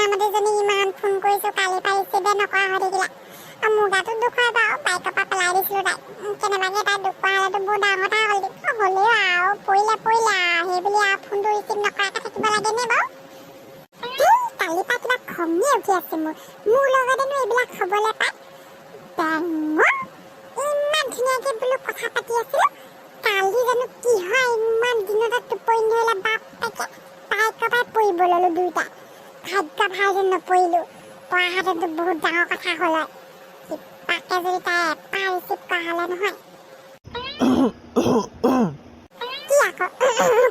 আমাদেৰ জন্য ইমান ফোন কৰেছো কালি পাইছে দে নকৰা হৈ থাকিলা মোৰ গাটো দুখ হয় বাৰু বাইকৰ পৰা পেলাই দিছিলো তাই কেনেবাকে তাই দুখ পোৱা হ'লেতো বহুত ডাঙৰ কথা হ'লেও আৰু পৰিলে সেই বুলি ফোনটো ৰিচিভ নকৰাকৈ থাকিব লাগে নে বাৰু কালিৰ পৰা কিবা খঙে উঠি আছে মোৰ লগতেনো এইবিলাক হ'বলৈ পায় ডাঙৰ ইমান ধুনীয়াকে বোলো কথা পাতি আছিলো কালি জানো কি হয় ইমান দিনতে টোপনি ধৰিলে বাপ তাকে বাইকৰ পৰা পৰিব ল'লো দুইটা ভাগ্য ভাল যেন নপৰিলো পঢ়াহেঁতেতো বহুত ডাঙৰ কথা হ'ল হয় পাকে যদি তাই এপাৰ ৰিচিভ কৰা হ'লে নহয় কি আকৌ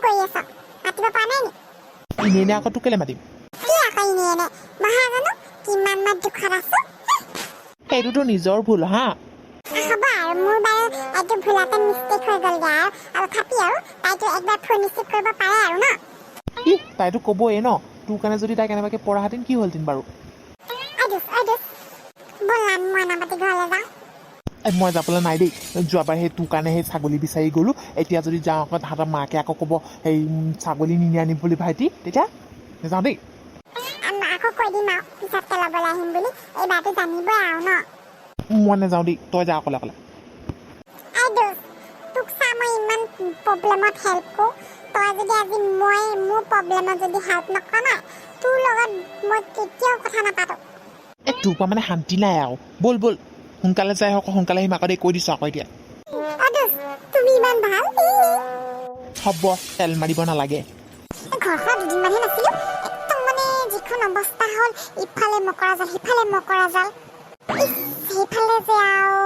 কৰি আছ মাতিব পৰা নাই নি এনে আকৌ তোক কেলে মাতিম কি আকৌ এনে মহা জানো কিমান মাত দুখত আছো সেইটোতো নিজৰ ভুল হা হ'ব আৰু মোৰ বাৰু এইটো ভুলতে মিষ্টেক হৈ গ'লগৈ আৰু খাপি আৰু তাইতো একবাৰ ফোন ৰিচিভ কৰিব পাৰে আৰু ন তাইতো ক'বই ন তোৰ কাৰণে যদি তাই কেনেবাকৈ পঢ়াহেঁতেন কি হ'লহেঁতেন বাৰু ব'লা মই নাপাতি ঘৰলৈ যাওঁ মই যাবলৈ নাই দেই যোৱাবাৰ সেই তোৰ কাৰণে সেই ছাগলী বিচাৰি গ'লোঁ এতিয়া যদি যাওঁ আকৌ তাহাঁতৰ মাকে আকৌ ক'ব সেই ছাগলী নিনি আনিম বুলি ভাইটি তেতিয়া নাযাওঁ দেই আকৌ কৈ দিম আৰু পিছতকৈ ল'বলৈ আহিম বুলি এইবাৰটো জানিবই আৰু ন মই নাযাওঁ দেই তই যা অকলে অকলে তোক চা মই ইমান প্ৰব্লেমত হেল্প কৰোঁ তই যদি আজি মই মোৰ প্ৰব্লেমত যদি হেল্প নকৰ নাই তোৰ লগত মই কেতিয়াও কথা নাপাতোঁ তোৰ পৰা মানে শান্তি নাই আৰু ব'ল সোনকালে যাই হওক সোনকালে আহিম আকৌ দেই কৈ দিছোঁ আকৌ এতিয়া তুমি ইমান ভাল হ'ব তেল মাৰিব নালাগে ঘৰখন দুদিনমানহে নাছিলোঁ একদম মানে যিখন অৱস্থা হ'ল ইফালে মকৰা জাল সিফালে মকৰা জাল সেইফালে যে আৰু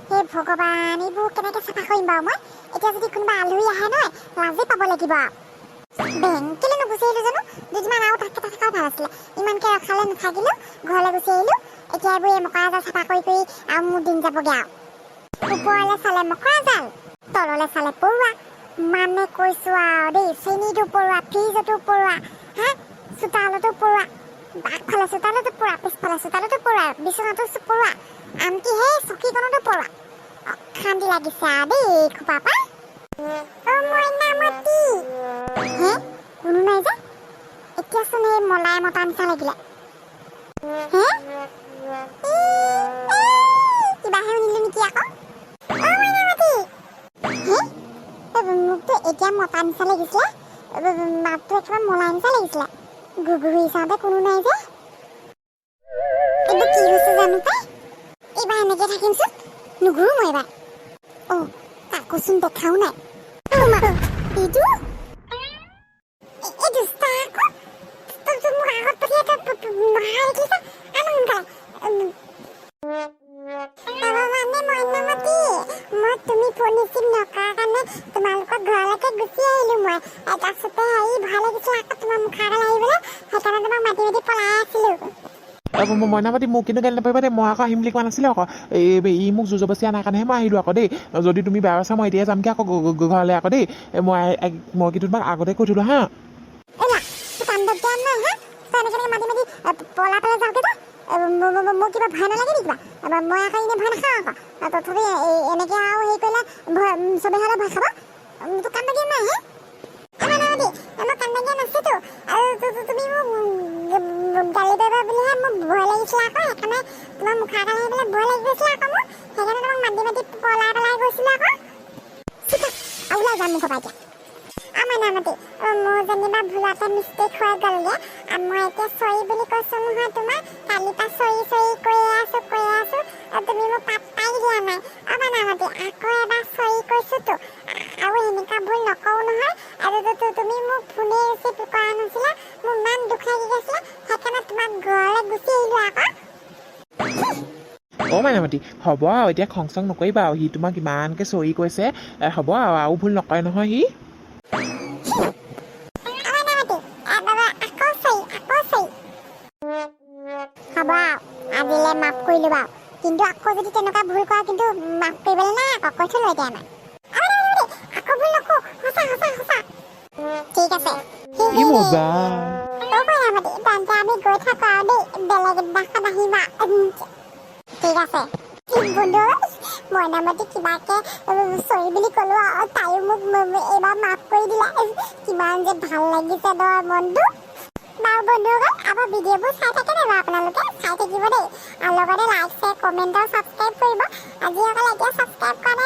হে ভগৱান এইবোৰ কেনেকৈ চাফা কৰিম বাৰু মই এতিয়া যদি কোনোবা আলহী আহে নহয় লাজে পাব লাগিব বেংক কেলৈ নুগুচি আহিলোঁ জানো দুদিনমান আৰু থকাই ভাল আছিলে ইমানকৈ ৰখালে নাথাকিলোঁ ঘৰলৈ গুচি আহিলোঁ এতিয়া এইবোৰ এই মকৰা জাল চাফা কৰি আৰু মোৰ দিন যাবগৈ আৰু ওপৰলৈ চালে মকৰা জাল তললৈ চালে পৰুৱা মানে কৈছোঁ আৰু দেই চেনীটো পৰুৱা ফ্ৰিজতো পৰুৱা হা চোতালতো পৰুৱা আগফালে চোতালতো পৰুৱা পিছফালে চোতালতো পৰুৱা বিচনাতো পৰুৱা আনকি সেই চকীখনতো পৰুৱা অশান্তি লাগিছে আৰু দেই খোপা পৰা মইনামতি হে কোনো নাই যে এতিয়াচোন সেই মলাই মতা নিচিনা লাগিলে হে কিবাহে শুনিলো নেকি আকৌ মইনামতি হে মোকতো এতিয়া মতা নিচিনা লাগিছিলে মাতটো একেবাৰে মলাই নিচিনা লাগিছিলে গুগুৰি চাওঁতে কোনো নাই যে এইবোৰ কি হৈছে জানো পাই এইবাৰ এনেকৈ থাকিমচোন নুঘূৰো মই এইবাৰ কাকোচোন দেখাও নাই এইটো দুষ্টা আকৌ মোক আগত পঠিয়াই মইনামতি মই তুমি ফোন ৰিচিভ নকৰাৰ কাৰণে তোমালোকৰ ঘৰলৈকে গুচি আহিলোঁ মই তাৰপিছতে ভয় লাগিছিলে আকৌ তোমাৰ মুখাৰ আগলৈ আহিবলৈ সেইকাৰণে তোমাক মাতি পলাই আছিলোঁ মইনামতি মোক কিন্তু গালি নাপাৰিবা দেই মই আকৌ আহিম বুলি কোৱা নাছিলোঁ আকৌ ই মোক জোৰজবস্তি অনাৰ কাৰণেহে মই আহিলোঁ আকৌ দেই যদি তুমি বেয়া পাইছা মই এতিয়া যামগৈ আকৌ ঘৰলৈ আকৌ দেই মই কিন্তু তোমাক আগতে কৈ থলোঁ হা মোৰ কিবা ভয় নালাগে নেকি কিবা মই আকৌ এনেই ভয় নাখাওঁ আকৌ তথাপি এনেকৈ আৰু হেৰি কৰিলে চবেই হ'লে ভয় খাব তোক কান্দ দিয়া নাই হে মই কান্দ দিয়া নাছিলো আৰু তুমি মোক গালি পাৰিবা বুলিহে মোক ভয় লাগিছিলে আকৌ সেইকাৰণে তোমাৰ মুখাৰ আগলৈ আহিবলৈ ভয় লাগি গৈছিলে আকৌ মোৰ সেইকাৰণে তোমাক মাতি পলাই গৈছিলোঁ আকৌ আৰু ওলাই যাম মুখৰ পৰা এতিয়া মইনামতি মোৰ যেনিবা ভুলতে মিষ্টেক হৈ গ'লগৈ মই এতিয়া চৰি বুলি কৈছোঁ নহয় তোমাৰ কালিৰ পৰা চৰি কৈয়ে আছোঁ তুমি মোক পাত্তাই দিয়া নাই মইনামতি আকৌ এবাৰ চৰি কৈছোঁতো আৰু এনেকুৱা ভুল নকৰোঁ নহয় আৰু তুমি মোক ফোনে ৰিচিভ কৰা নাছিলা মোৰ ইমান দুখ লাগি গৈছিলে সেইকাৰণে তোমাক ঘৰলৈ গুচি আহিলোঁ আকৌ মইনামতি হ'ব আৰু এতিয়া খং চং নকৰিবা আৰু সি তোমাক ইমানকৈ চৰি কৈছে হ'ব আৰু ভুল নকৰে নহয় সি হ'ব আজিলৈ মাফ কৰিলোঁ বাৰু কিন্তু আকৌ যদি তেনেকুৱা ভুল কৰা কিন্তু মাফ কৰিবলৈ নাই আকৌ কৈ থলোঁ এতিয়া আকৌ ভুল নকৰোঁ সঁচা ঠিক আছে মজা তেন্তে আমি গৈ থাকোঁ আৰু দেই বেলেগ এডোখৰত আহিবা ঠিক আছে মইনামতি কিবাকে চৰি বুলি ক'লোঁ আৰু তাইও মোক এইবাৰ মাফ কৰি দিলে কিমান যে ভাল লাগিছে ধৰ মনটো বাৰু বন্ধুসকল আমাৰ ভিডিঅ'বোৰ চাই থাকে নে বাৰু আপোনালোকে চাই থাকিব দেই আৰু লগতে লাইক শ্বেয়াৰ কমেণ্ট আৰু ছাবস্ক্ৰাইব কৰিব যিসকলে এতিয়া ছাবস্ক্ৰাইব কৰা নাই